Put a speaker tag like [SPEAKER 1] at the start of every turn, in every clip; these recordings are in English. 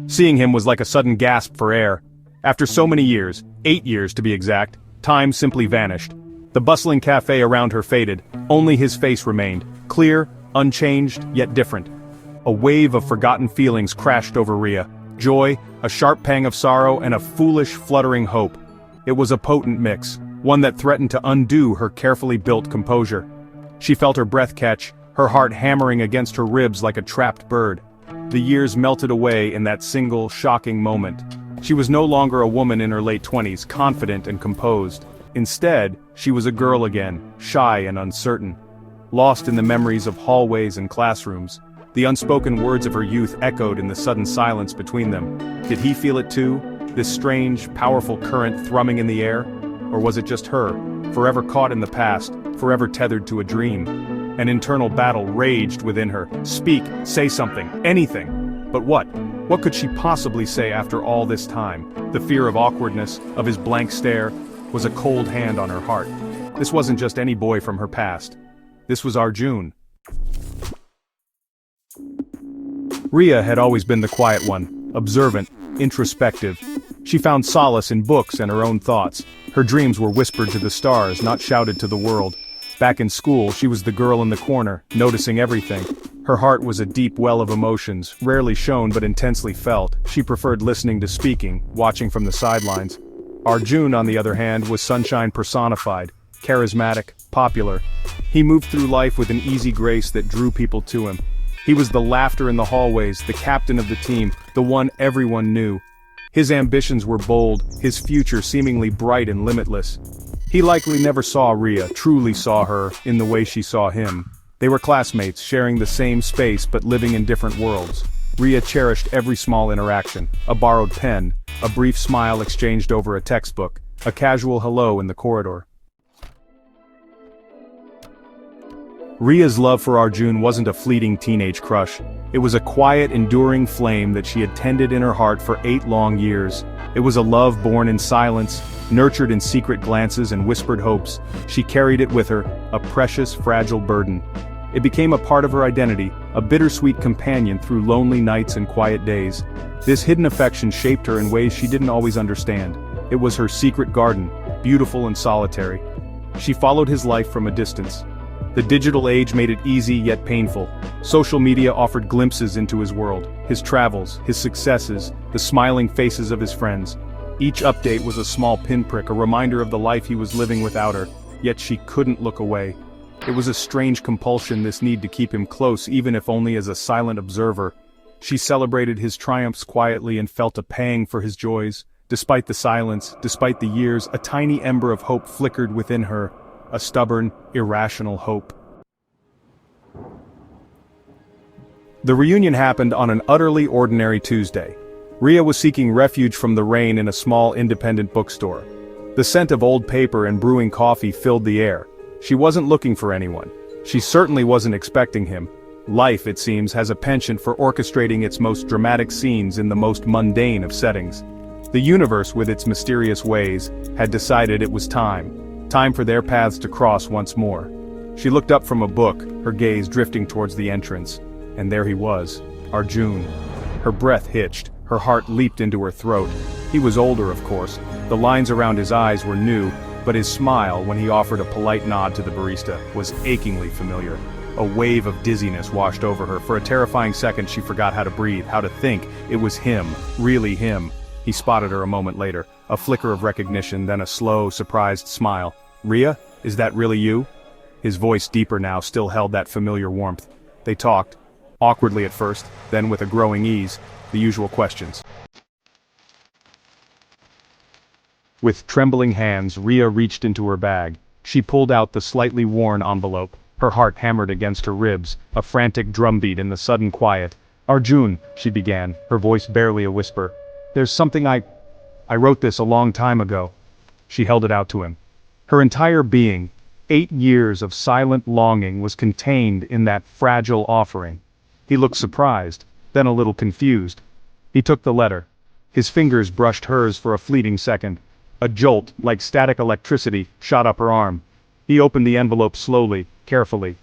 [SPEAKER 1] Seeing him was like a sudden gasp for air. After so many years, 8 years to be exact, time simply vanished. The bustling cafe around her faded, only his face remained, clear, unchanged, yet different. A wave of forgotten feelings crashed over Rhea. Joy, a sharp pang of sorrow, and a foolish, fluttering hope. It was a potent mix, one that threatened to undo her carefully built composure. She felt her breath catch, her heart hammering against her ribs like a trapped bird. The years melted away in that single, shocking moment. She was no longer a woman in her late 20s, confident and composed. Instead, she was a girl again, shy and uncertain. Lost in the memories of hallways and classrooms, the unspoken words of her youth echoed in the sudden silence between them. Did he feel it too? This strange, powerful current thrumming in the air? Or was it just her, forever caught in the past, forever tethered to a dream? An internal battle raged within her. Speak, say something, anything. But what? What could she possibly say after all this time? The fear of awkwardness, of his blank stare, was a cold hand on her heart. This wasn't just any boy from her past. This was Arjun. Rhea had always been the quiet one, observant, introspective. She found solace in books and her own thoughts. Her dreams were whispered to the stars, not shouted to the world. Back in school, she was the girl in the corner, noticing everything. Her heart was a deep well of emotions, rarely shown but intensely felt. She preferred listening to speaking, watching from the sidelines. Arjun, on the other hand, was sunshine personified, charismatic, popular. He moved through life with an easy grace that drew people to him. He was the laughter in the hallways, the captain of the team, the one everyone knew. His ambitions were bold, his future seemingly bright and limitless. He likely never saw Rhea, truly saw her, in the way she saw him. They were classmates, sharing the same space but living in different worlds. Rhea cherished every small interaction, a borrowed pen, a brief smile exchanged over a textbook, a casual hello in the corridor. Rhea's love for Arjun wasn't a fleeting teenage crush. It was a quiet, enduring flame that she had tended in her heart for 8 long years. It was a love born in silence, nurtured in secret glances and whispered hopes. She carried it with her, a precious, fragile burden. It became a part of her identity, a bittersweet companion through lonely nights and quiet days. This hidden affection shaped her in ways she didn't always understand. It was her secret garden, beautiful and solitary. She followed his life from a distance. The digital age made it easy yet painful. Social media offered glimpses into his world, his travels, his successes, the smiling faces of his friends. Each update was a small pinprick, a reminder of the life he was living without her, yet she couldn't look away. It was a strange compulsion, this need to keep him close, even if only as a silent observer. She celebrated his triumphs quietly and felt a pang for his joys. Despite the silence, despite the years, a tiny ember of hope flickered within her. A stubborn, irrational hope. The reunion happened on an utterly ordinary Tuesday. Rhea was seeking refuge from the rain in a small independent bookstore. The scent of old paper and brewing coffee filled the air. She wasn't looking for anyone. She certainly wasn't expecting him. Life, it seems, has a penchant for orchestrating its most dramatic scenes in the most mundane of settings. The universe, with its mysterious ways, had decided it was time for their paths to cross once more. She looked up from a book, her gaze drifting towards the entrance. And there he was, Arjun. Her breath hitched, her heart leaped into her throat. He was older, of course. The lines around his eyes were new, but his smile, when he offered a polite nod to the barista, was achingly familiar. A wave of dizziness washed over her. For a terrifying second she forgot how to breathe, how to think. It was him, really him. He spotted her a moment later, a flicker of recognition, then a slow, surprised smile. "Rhea, is that really you?" His voice, deeper now, still held that familiar warmth. They talked, awkwardly at first, then with a growing ease, the usual questions. With trembling hands, Rhea reached into her bag. She pulled out the slightly worn envelope. Her heart hammered against her ribs, a frantic drumbeat in the sudden quiet. "Arjun," she began, her voice barely a whisper. "There's something I wrote this a long time ago." She held it out to him. Her entire being, 8 years of silent longing, was contained in that fragile offering. He looked surprised, then a little confused. He took the letter. His fingers brushed hers for a fleeting second. A jolt, like static electricity, shot up her arm. He opened the envelope slowly, carefully.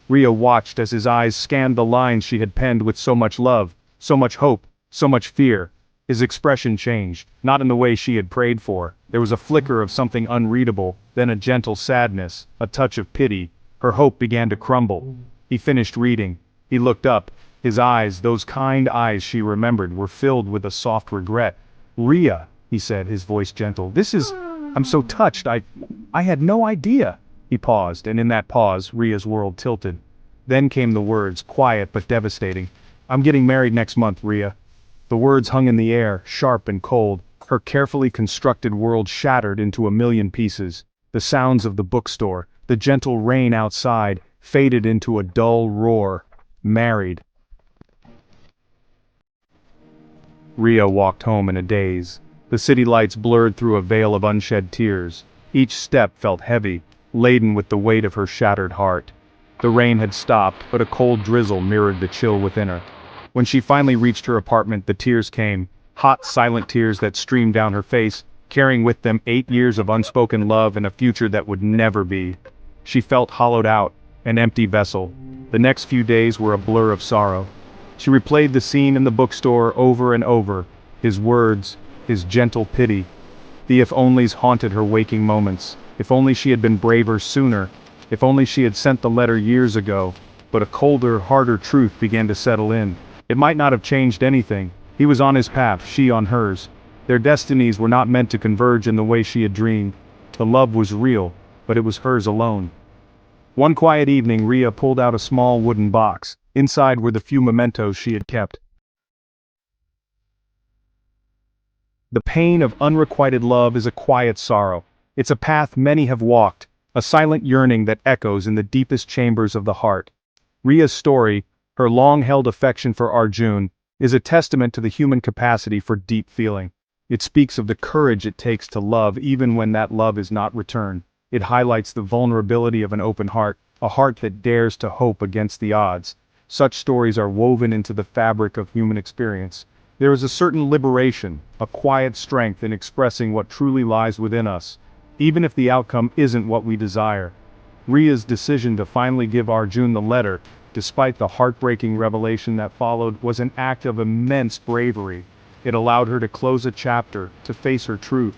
[SPEAKER 1] Rhea watched as his eyes scanned the lines she had penned with so much love, so much hope. So much fear. His expression changed, not in the way she had prayed for. There was a flicker of something unreadable, then a gentle sadness, a touch of pity. Her hope began to crumble. He finished reading. He looked up. His eyes, those kind eyes she remembered, were filled with a soft regret. "Rhea," he said, his voice gentle. I'm so touched, I had no idea." He paused, and in that pause, Rhea's world tilted. Then came the words, quiet but devastating. "I'm getting married next month, Rhea." The words hung in the air, sharp and cold. Her carefully constructed world shattered into a million pieces. The sounds of the bookstore, the gentle rain outside, faded into a dull roar. Married. Rhea walked home in a daze. The city lights blurred through a veil of unshed tears. Each step felt heavy, laden with the weight of her shattered heart. The rain had stopped, but a cold drizzle mirrored the chill within her. When she finally reached her apartment, the tears came, hot, silent tears that streamed down her face, carrying with them 8 years of unspoken love and a future that would never be. She felt hollowed out, an empty vessel. The next few days were a blur of sorrow. She replayed the scene in the bookstore over and over, his words, his gentle pity. The if-onlys haunted her waking moments. If only she had been braver sooner. If only she had sent the letter years ago. But a colder, harder truth began to settle in. It might not have changed anything. He was on his path, she on hers. Their destinies were not meant to converge in the way she had dreamed. The love was real, but it was hers alone. One quiet evening, Rhea pulled out a small wooden box. Inside were the few mementos she had kept. The pain of unrequited love is a quiet sorrow. It's a path many have walked, a silent yearning that echoes in the deepest chambers of the heart. Rhea's story, her long-held affection for Arjun, is a testament to the human capacity for deep feeling. It speaks of the courage it takes to love even when that love is not returned. It highlights the vulnerability of an open heart, a heart that dares to hope against the odds. Such stories are woven into the fabric of human experience. There is a certain liberation, a quiet strength in expressing what truly lies within us, even if the outcome isn't what we desire. Rhea's decision to finally give Arjun the letter, despite the heartbreaking revelation that followed, was an act of immense bravery. It allowed her to close a chapter, to face her truth.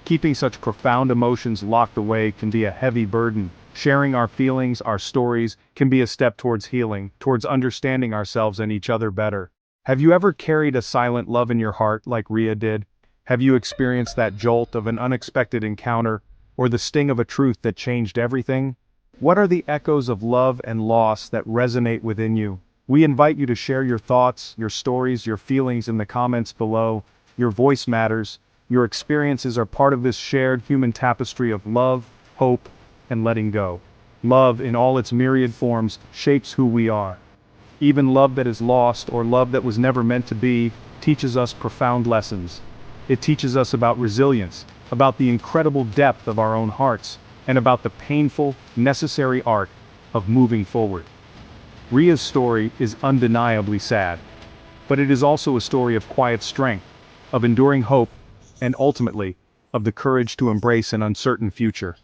[SPEAKER 1] Keeping such profound emotions locked away can be a heavy burden. Sharing our feelings, our stories, can be a step towards healing, towards understanding ourselves and each other better. Have you ever carried a silent love in your heart like Rhea did? Have you experienced that jolt of an unexpected encounter, or the sting of a truth that changed everything? What are the echoes of love and loss that resonate within you? We invite you to share your thoughts, your stories, your feelings in the comments below. Your voice matters. Your experiences are part of this shared human tapestry of love, hope, and letting go. Love, in all its myriad forms, shapes who we are. Even love that is lost, or love that was never meant to be, teaches us profound lessons. It teaches us about resilience, about the incredible depth of our own hearts, and about the painful, necessary art of moving forward. Rhea's story is undeniably sad, but it is also a story of quiet strength, of enduring hope, and ultimately, of the courage to embrace an uncertain future.